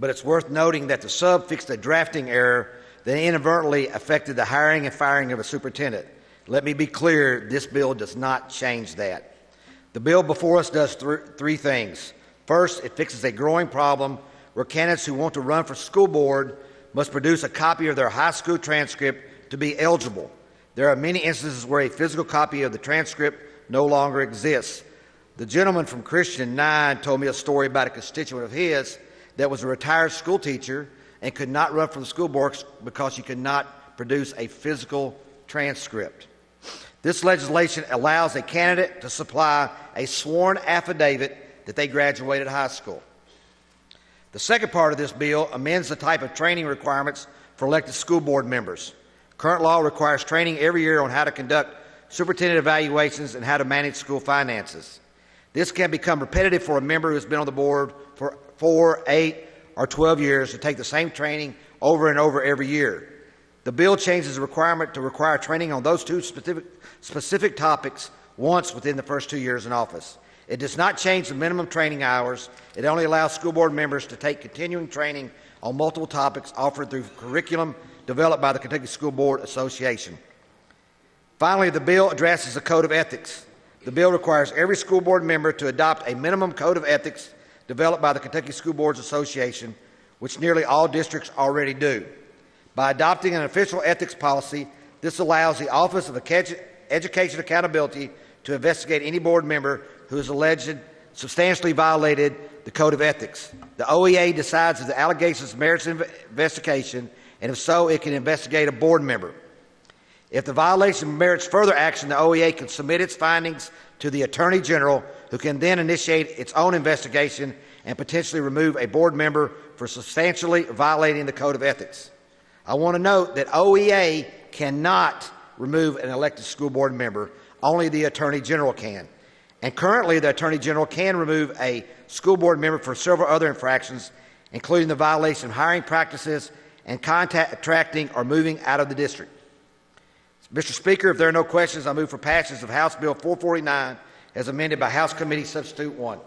but it's worth noting that the sub fixed a drafting error that inadvertently affected the hiring and firing of a superintendent. Let me be clear, this bill does not change that. The bill before us does three things. First, it fixes a growing problem where candidates who want to run for school board must produce a copy of their high school transcript to be eligible. There are many instances where a physical copy of the transcript no longer exists. The gentleman from Christian 9 told me a story about a constituent of his that was a retired school teacher and could not run for the school board because she could not produce a physical transcript. This legislation allows a candidate to supply a sworn affidavit that they graduated high school. The second part of this bill amends the type of training requirements for elected school board members. Current law requires training every year on how to conduct superintendent evaluations and how to manage school finances. This can become repetitive for a member who has been on the board for 4, 8, or 12 years to take the same training over and over every year. The bill changes the requirement to require training on those two specific topics once within the first 2 years in office. It does not change the minimum training hours. It only allows school board members to take continuing training on multiple topics offered through curriculum developed by the Kentucky School Board Association. Finally, the bill addresses the code of ethics. The bill requires every school board member to adopt a minimum code of ethics developed by the Kentucky School Boards Association, which nearly all districts already do. By adopting an official ethics policy, this allows the Office of Education Accountability to investigate any board member who is alleged substantially violated the code of ethics. The OEA decides if the allegations merits investigation, and if so, it can investigate a board member. If the violation merits further action, the OEA can submit its findings to the Attorney General, who can then initiate its own investigation and potentially remove a board member for substantially violating the code of ethics. I want to note that OEA cannot remove an elected school board member. Only the Attorney General can. And currently, the Attorney General can remove a school board member for several other infractions, including the violation of hiring practices and contracting or moving out of the district. Mr. Speaker, if there are no questions, I move for passage of House Bill 449 as amended by House Committee Substitute 1.